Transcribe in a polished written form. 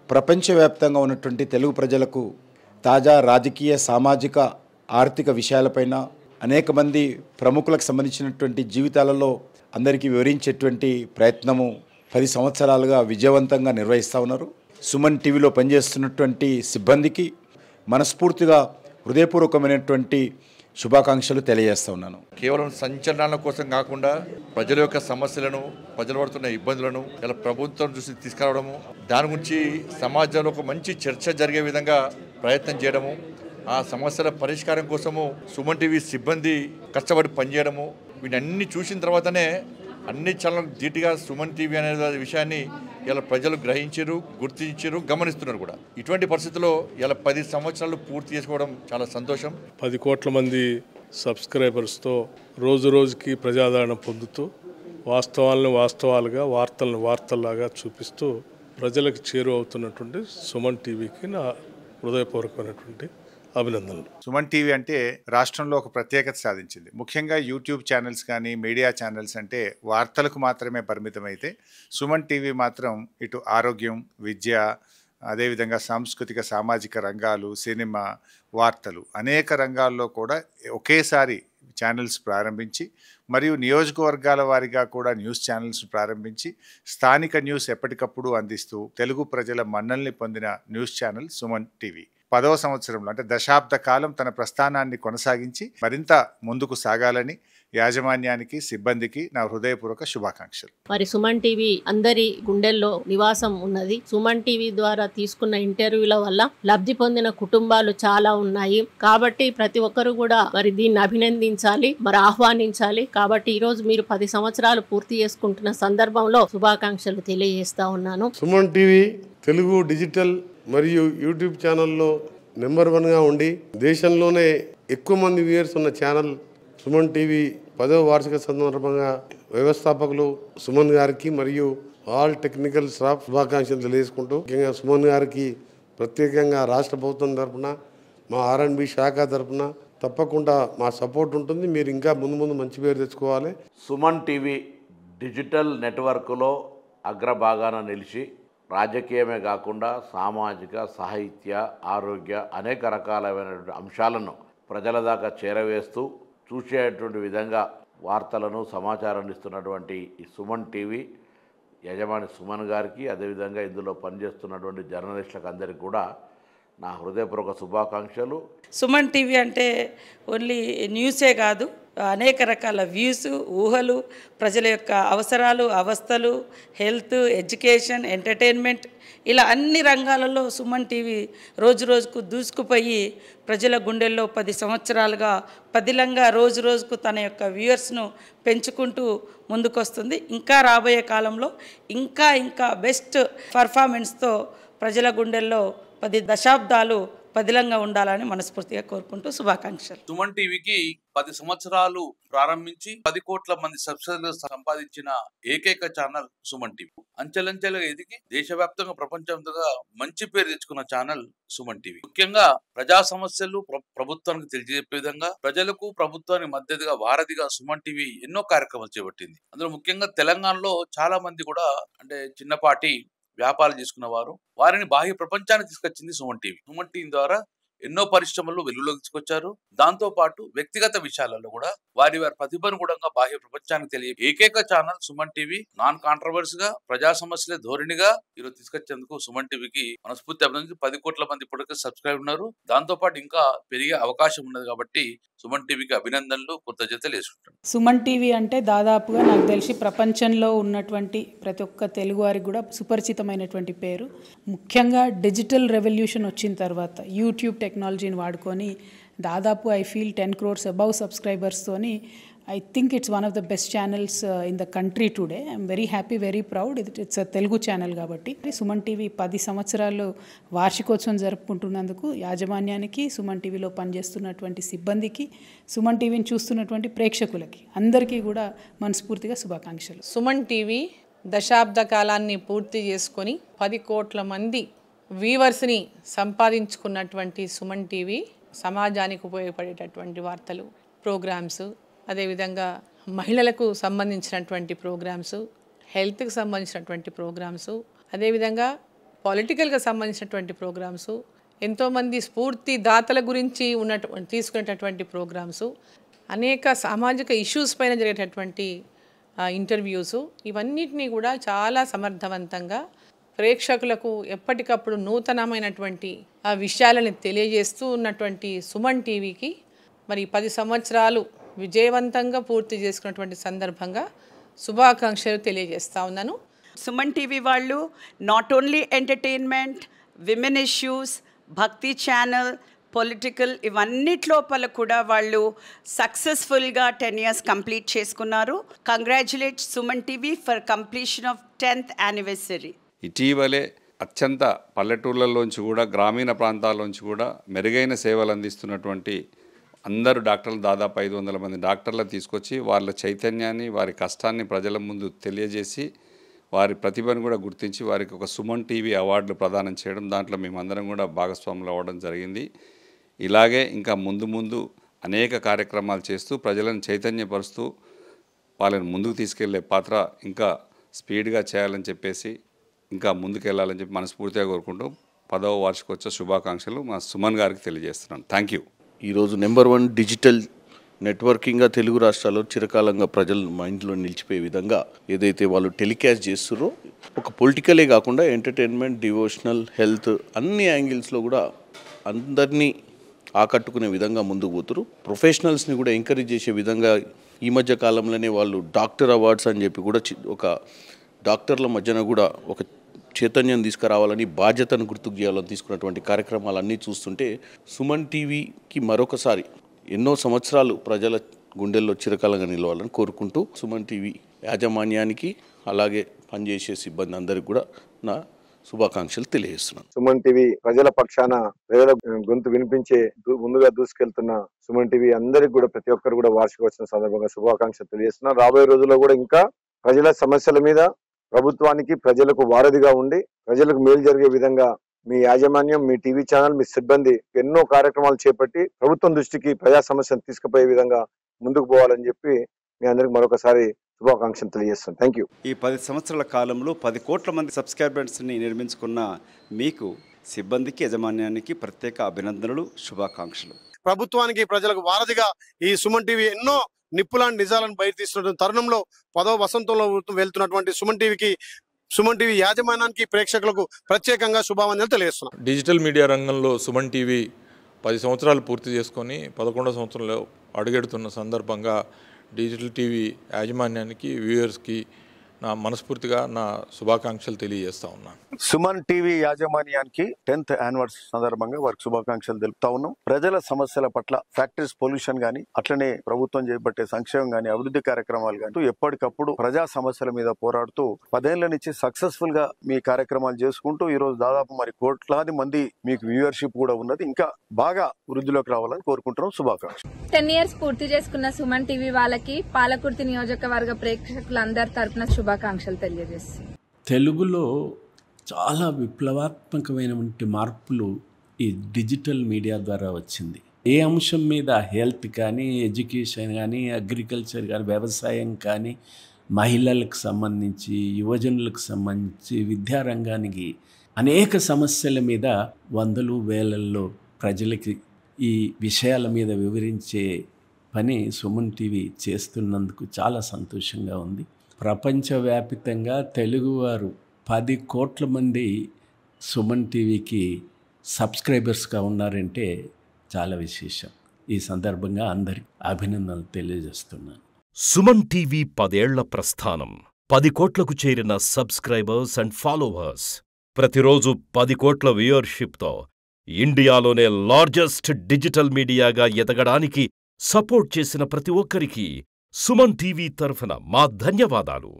ప్రపంచవ్యాప్తంగా ఉన్నటువంటి తెలుగు ప్రజలకు తాజా రాజకీయ, సామాజిక, ఆర్థిక విషయాలపైన అనేక మంది ప్రముఖులకు సంబంధించినటువంటి జీవితాలలో అందరికీ వివరించేటువంటి ప్రయత్నము 10 సంవత్సరాలుగా విజయవంతంగా నిర్వహిస్తూ ఉన్నారు. సుమన్ టీవీలో పనిచేస్తున్నటువంటి సిబ్బందికి మనస్ఫూర్తిగా హృదయపూర్వకమైనటువంటి శుభాకాంక్షలు తెలియజేస్తూ ఉన్నాను. కేవలం సంచలనాల కోసం కాకుండా ప్రజల యొక్క సమస్యలను, ప్రజలు పడుతున్న ఇబ్బందులను ఇలా ప్రభుత్వం దృష్టికి తీసుకురావడము, దాని గురించి సమాజంలో ఒక మంచి చర్చ జరిగే విధంగా ప్రయత్నం చేయడము, ఆ సమస్యల పరిష్కారం కోసము సుమన్ టీవీ సిబ్బంది కష్టపడి పనిచేయడము, వీటన్ని చూసిన తర్వాతనే అన్ని ఛానల్ ధీటుగా సుమన్ టీవీ అనే విషయాన్ని ఇలా ప్రజలు గ్రహించారు, గుర్తించారు, గమనిస్తున్నారు కూడా. ఇటువంటి పరిస్థితుల్లో ఇలా 10 సంవత్సరాలు పూర్తి చేసుకోవడం చాలా సంతోషం. 10 కోట్ల మంది సబ్స్క్రైబర్స్తో రోజు రోజుకి ప్రజాదరణ పొందుతూ వాస్తవాలను వాస్తవాలుగా, వార్తలను వార్తల్లాగా చూపిస్తూ ప్రజలకు చేరువవుతున్నటువంటి సుమన్ టీవీకి నా హృదయపూర్వకమైనటువంటి అభినందనలు. సుమన్ టీవీ అంటే రాష్ట్రంలో ఒక ప్రత్యేకత సాధించింది. ముఖ్యంగా యూట్యూబ్ ఛానల్స్ కానీ మీడియా ఛానల్స్ అంటే వార్తలకు మాత్రమే పరిమితమైతే సుమన్ టీవీ మాత్రం ఇటు ఆరోగ్యం, విద్య, అదేవిధంగా సాంస్కృతిక, సామాజిక రంగాలు, సినిమా, వార్తలు అనేక రంగాల్లో కూడా ఒకేసారి ఛానల్స్ ప్రారంభించి మరియు నియోజకవర్గాల వారీగా కూడా న్యూస్ ఛానల్స్ ప్రారంభించి స్థానిక న్యూస్ ఎప్పటికప్పుడు అందిస్తూ తెలుగు ప్రజల మన్నల్ని పొందిన న్యూస్ ఛానల్ సుమన్ టీవీ 10వ సంవత్సరంలో అంటే దశాబ్ద కాలం తన ప్రస్థానాన్ని కొనసాగించి మరింత ముందుకు సాగాలని యాజమాన్యానికి, సిబ్బందికి నా హృదయపూర్వక శుభాకాంక్షలు. మరి సుమన్ టీవీ అందరి గుండెల్లో నివాసం ఉన్నది. సుమన్ టీవీ ద్వారా తీసుకున్న ఇంటర్వ్యూల వల్ల లబ్ధి పొందిన కుటుంబాలు చాలా ఉన్నాయి. కాబట్టి ప్రతి ఒక్కరు కూడా మరి దీన్ని అభినందించాలి, మరి ఆహ్వానించాలి. కాబట్టి ఈ రోజు మీరు 10 సంవత్సరాలు పూర్తి చేసుకుంటున్న సందర్భంలో శుభాకాంక్షలు తెలియజేస్తా ఉన్నాను. సుమన్ టీవీ తెలుగు డిజిటల్ మరియు యూట్యూబ్ ఛానల్లో నెంబర్ 1గా ఉండి దేశంలోనే ఎక్కువ మంది వ్యూయర్స్ ఉన్న ఛానల్ సుమన్ టీవీ 10వ వార్షిక సందర్భంగా వ్యవస్థాపకులు సుమన్ గారికి మరియు ఆల్ టెక్నికల్ స్టాఫ్ శుభాకాంక్షలు తెలియజేసుకుంటూ ముఖ్యంగా సుమన్ గారికి ప్రత్యేకంగా రాష్ట్ర ప్రభుత్వం తరఫున, మా R&B శాఖ తరఫున తప్పకుండా మా సపోర్ట్ ఉంటుంది. మీరు ఇంకా ముందు మంచి పేరు తెచ్చుకోవాలి. సుమన్ టీవీ డిజిటల్ నెట్వర్క్లో అగ్రభాగాన నిలిచి రాజకీయమే కాకుండా సామాజిక, సాహిత్య, ఆరోగ్య అనేక రకాలైనటువంటి అంశాలను ప్రజల దాకా చేరవేస్తూ చూసేటువంటి విధంగా వార్తలను, సమాచారాన్ని ఇస్తున్నటువంటి ఈ సుమన్ టీవీ యజమాని సుమన్ గారికి, అదేవిధంగా ఇందులో పనిచేస్తున్నటువంటి జర్నలిస్టులకు అందరికీ కూడా నా హృదయపూర్వక శుభాకాంక్షలు. సుమన్ టీవీ అంటే ఓన్లీ న్యూసే కాదు, అనేక రకాల వ్యూస్, ఊహలు, ప్రజల యొక్క అవసరాలు, అవస్థలు, హెల్త్, ఎడ్యుకేషన్, ఎంటర్టైన్మెంట్ ఇలా అన్ని రంగాలలో సుమన్ టీవీ రోజు రోజుకు దూసుకుపోయి ప్రజల గుండెల్లో 10 సంవత్సరాలుగా పదిలంగా రోజు రోజుకు తన యొక్క వ్యూయర్స్ను పెంచుకుంటూ ముందుకొస్తుంది. ఇంకా రాబోయే కాలంలో ఇంకా బెస్ట్ పర్ఫార్మెన్స్తో ప్రజల గుండెల్లో 10 దశాబ్దాలు పదిలంగా ఉండాలని మనస్ఫూర్తిగా కోరుకుంటూ శుభాకాంక్షలు. సుమన్ టీవీకి 10 సంవత్సరాలు ప్రారంభించి 10 కోట్ల మంది సబ్స్క్రైబర్స్ సంపాదించిన ఏకైక ఛానల్ సుమన్ టీవీ. అంచెలంచెలుగా ఎదిగి దేశవ్యాప్తంగా, ప్రపంచవ్యాప్తంగా మంచి పేరు తెచ్చుకున్న ఛానల్ సుమన్ టీవీ. ముఖ్యంగా ప్రజా సమస్యలు ప్రభుత్వానికి తెలియజెప్పే విధంగా, ప్రజలకు ప్రభుత్వానికి మద్దతుగా వారధిగా సుమన్ టీవీ ఎన్నో కార్యక్రమాలు చేపట్టింది. అందులో ముఖ్యంగా తెలంగాణలో చాలా మంది కూడా అంటే చిన్నపాటి వ్యాపారాలు చేసుకున్న వారిని బాహ్య ప్రపంచానికి తీసుకొచ్చింది సుమన్ టీవీ. సుమన్ టీవీ ద్వారా ఎన్నో పరిశ్రమలు వెలుగులోకి తీసుకొచ్చారు. దాంతో పాటు వ్యక్తిగత విషయాలలో కూడా వారి ప్రతిభను కూడా బాహ్య ప్రపంచానికి తెలియ ఏకైక ఛానల్ సుమన్ టీవీ. నాన్ కాంట్రవర్సీగా, ప్రజా సమస్యలే ధోరణిగా ఈరోజు తీసుకొచ్చేందుకు సుమన్ టీవీకి మనస్ఫూర్తి అభినందించి 10 కోట్ల మంది ఇప్పటికే సబ్స్క్రైబ్ ఉన్నారు. దాంతో పాటు ఇంకా పెరిగే అవకాశం ఉన్నది కాబట్టి సుమన్ టీవీకి అభినందనలు, కృతజ్ఞతలు వేసుకుంటాను. సుమన్ టీవీ అంటే దాదాపుగా నాకు తెలిసి ప్రపంచంలో ఉన్నటువంటి ప్రతి ఒక్క తెలుగు వారికి కూడా సుపరిచితమైనటువంటి పేరు. ముఖ్యంగా డిజిటల్ రెవల్యూషన్ వచ్చిన తర్వాత యూట్యూబ్ టెక్నాలజీని వాడుకొని దాదాపు ఐ ఫీల్ 10 crores అబౌవ్ సబ్స్క్రైబర్స్తోని I think it's one of the best channels in the country today. I'm very happy, very proud. It's a Telugu channel కాబట్టి సుమన్ టీవీ 10 సంవత్సరాలు వార్షికోత్సవం జరుపుకుంటున్నందుకు యాజమాన్యానికి, సుమన్ టీవీలో పనిచేస్తున్నటువంటి సిబ్బందికి, సుమన్ టీవీని చూస్తున్నటువంటి ప్రేక్షకులకి అందరికీ కూడా మనస్ఫూర్తిగా శుభాకాంక్షలు. సుమన్ టీవీ దశాబ్ద కాలాన్ని పూర్తి చేసుకొని 10 కోట్ల మంది వ్యూవర్స్ని సంపాదించుకున్నటువంటి సుమన్ టీవీ సమాజానికి ఉపయోగపడేటటువంటి వార్తలు, ప్రోగ్రామ్స్, అదేవిధంగా మహిళలకు సంబంధించినటువంటి ప్రోగ్రామ్స్, హెల్త్కి సంబంధించినటువంటి ప్రోగ్రామ్స్, అదేవిధంగా పొలిటికల్గా సంబంధించినటువంటి ప్రోగ్రామ్స్, ఎంతోమంది స్ఫూర్తి దాతల గురించి తీసుకునేటటువంటి ప్రోగ్రామ్స్, అనేక సామాజిక ఇష్యూస్ పైన జరిగేటటువంటి ఇంటర్వ్యూస్, ఇవన్నిటినీ కూడా చాలా సమర్థవంతంగా ప్రేక్షకులకు ఎప్పటికప్పుడు నూతనమైనటువంటి విషయాలను తెలియజేస్తూ ఉన్నటువంటి సుమన్ టీవీకి మరి 10 సంవత్సరాలు విజయవంతంగా పూర్తి చేసుకున్నటువంటి సందర్భంగా శుభాకాంక్షలు తెలియజేస్తా ఉన్నాను. సుమన్ టీవీ వాళ్ళు not only entertainment, women issues, భక్తి ఛానల్, పొలిటికల్, ఇవన్నిట్లోపల కూడా వాళ్ళు సక్సెస్ఫుల్గా 10 years కంప్లీట్ చేసుకున్నారు. Congratulate Suman TV for completion of 10th anniversary. ఇటీవలే అత్యంత పల్లెటూళ్ళలోంచి కూడా గ్రామీణ ప్రాంతాల్లోంచి కూడా మెరుగైన సేవలు అందిస్తున్నటువంటి అందరూ డాక్టర్లు, దాదాపు 500 మంది డాక్టర్లు తీసుకొచ్చి వాళ్ళ చైతన్యాన్ని, వారి కష్టాన్ని ప్రజల ముందు తెలియజేసి వారి ప్రతిభను కూడా గుర్తించి వారికి ఒక సుమన్ టీవీ అవార్డులు ప్రదానం చేయడం, దాంట్లో మేమందరం కూడా భాగస్వాములు అవ్వడం జరిగింది. ఇలాగే ఇంకా ముందు అనేక కార్యక్రమాలు చేస్తూ ప్రజలను చైతన్యపరుస్తూ వాళ్ళని ముందుకు తీసుకెళ్లే పాత్ర ఇంకా స్పీడ్గా చేయాలని చెప్పేసి ఇంకా ముందుకెళ్లాలని చెప్పి మనస్ఫూర్తిగా కోరుకుంటూ 10వ వార్షికోత్సవ శుభాకాంక్షలు మా సుమన్ గారికి తెలియజేస్తున్నాను. Thank you. ఈరోజు నెంబర్ 1 డిజిటల్ నెట్వర్కింగ్గా తెలుగు రాష్ట్రాల్లో చిరకాలంగా ప్రజల మైండ్లో నిలిచిపోయే విధంగా ఏదైతే వాళ్ళు టెలికాస్ట్ చేస్తారో, ఒక పొలిటికలే కాకుండా ఎంటర్టైన్మెంట్, డివోషనల్, హెల్త్ అన్ని యాంగిల్స్లో కూడా అందరినీ ఆకట్టుకునే విధంగా ముందుకు పోతారు. ప్రొఫెషనల్స్ని కూడా ఎంకరేజ్ చేసే విధంగా ఈ మధ్య కాలంలోనే వాళ్ళు డాక్టర్ అవార్డ్స్ అని చెప్పి కూడా ఒక డాక్టర్ల మధ్యన కూడా ఒక చైతన్యం తీసుకురావాలని, బాధ్యతను గుర్తుకు చేయాలని తీసుకున్నటువంటి కార్యక్రమాలన్నీ చూస్తుంటే సుమన్ టీవీకి మరొకసారి ఎన్నో సంవత్సరాలు ప్రజల గుండెల్లో చిరకాలంగా నిలవాలని కోరుకుంటూ సుమన్ టీవీ యాజమాన్యానికి అలాగే పనిచేసే సిబ్బంది అందరికీ కూడా నా శుభాకాంక్షలు తెలియజేస్తున్నాను. సుమన్ టీవీ ప్రజల పక్షాన ప్రజల గొంతు వినిపించే ముందుగా దూసుకెళ్తున్న సుమన్ టీవీ అందరికి కూడా ప్రతి ఒక్కరు కూడా వార్షికోత్సవం సందర్భంగా శుభాకాంక్షలు తెలియజేస్తున్నారు. రాబోయే రోజుల్లో కూడా ఇంకా ప్రజల సమస్యల మీద ప్రభుత్వానికి, ప్రజలకు వారధిగా ఉండి ప్రజలకు మేలు జరిగే విధంగా మీ యాజమాన్యం, మీ టీవీ ఛానల్, మీ సిబ్బంది ఎన్నో కార్యక్రమాలు చేపట్టి ప్రభుత్వం దృష్టికి ప్రజా సమస్యను తీసుకుపోయే విధంగా ముందుకు పోవాలని చెప్పి మీ అందరికి మరొకసారి శుభాకాంక్షలు తెలియజేస్తాను. Thank you. ఈ 10 సంవత్సరాల కాలంలో 10 కోట్ల మంది సబ్స్క్రైబర్స్ని నిర్మించుకున్న మీకు, సిబ్బందికి, యజమాన్యానికి ప్రత్యేక అభినందనలు, శుభాకాంక్షలు. ప్రభుత్వానికి, ప్రజలకు వారధిగా ఈ సుమన్ టీవీ ఎన్నో నిప్పులాంటి నిజాలను బయట తీస్తున్న తరుణంలో 10వ వసంతంలో వెళ్తున్నటువంటి సుమన్ టీవీకి, సుమన్ టీవీ యాజమాన్యానికి, ప్రేక్షకులకు ప్రత్యేకంగా శుభావందనలు తెలియజేస్తున్నాం. డిజిటల్ మీడియా రంగంలో సుమన్ టీవీ 10 సంవత్సరాలు పూర్తి చేసుకొని 11వ సంవత్సరంలో అడుగెడుతున్న సందర్భంగా డిజిటల్ టీవీ యాజమాన్యానికి, వ్యూయర్స్కి నా మనస్ఫూర్తిగా నా శుభాకాంక్షలు తెలియజేస్తా ఉన్నాను. సుమన్ టీవీ యాజమాన్యానికి 10th anniversary సందర్భంగా వారికి శుభాకాంక్షలు తెలుపుతా ఉన్నాం. ప్రజల సమస్యల పట్ల ఫ్యాక్టరీస్ పొల్యూషన్ గానీ, అట్లనే ప్రభుత్వం చేపట్టే సంక్షేమం గానీ, అభివృద్ధి కార్యక్రమాలు గానీ ఎప్పటికప్పుడు ప్రజా సమస్యల మీద పోరాడుతూ 10 ఏళ్ల నుంచి సక్సెస్ఫుల్ గా మీ కార్యక్రమాలు చేసుకుంటూ ఈ రోజు దాదాపు మరి కోట్లాది మంది మీకు వ్యూవర్షిప్ కూడా ఉన్నది. ఇంకా బాగా వృద్ధిలోకి రావాలని కోరుకుంటున్నాం. శుభాకాంక్షలు. 10 years పూర్తి చేసుకున్న సుమన్ టీవీ వాళ్ళకి పాలకుర్తి నియోజకవర్గ ప్రేక్షకులందరి తరపున శుభాకాంక్షలు తెలియజేస్తాం. తెలుగులో చాలా విప్లవాత్మకమైనటువంటి మార్పులు ఈ డిజిటల్ మీడియా ద్వారా వచ్చింది. ఏ అంశం మీద, హెల్త్ కానీ, ఎడ్యుకేషన్ కానీ, అగ్రికల్చర్ కానీ, వ్యవసాయం కానీ, మహిళలకు సంబంధించి, యువజనులకు సంబంధించి, విద్యారంగానికి అనేక సమస్యల మీద వందలు వేలల్లో ప్రజలకి ఈ విషయాల మీద వివరించే పని సుమన్ టీవీ చేస్తున్నందుకు చాలా సంతోషంగా ఉంది. ప్రపంచవ్యాప్తంగా తెలుగువారు 10 కోట్ల మంది సుమన్ టీవీకి సబ్స్క్రైబర్స్గా ఉన్నారంటే చాలా విశేషం. ఈ సందర్భంగా అందరికి అభినందనలు తెలియజేస్తున్నాను. సుమన్ టీవీ 10 ఏళ్ల ప్రస్థానం, 10 కోట్లకు చేరిన సబ్స్క్రైబర్స్ అండ్ ఫాలోవర్స్, ప్రతిరోజు 10 కోట్ల వ్యూయర్షిప్తో ఇండియాలోనే లార్జెస్ట్ డిజిటల్ మీడియాగా ఎదగడానికి సపోర్ట్ చేసిన ప్రతి ఒక్కరికి సుమన్ టీవీ తరఫున మా ధన్యవాదాలు.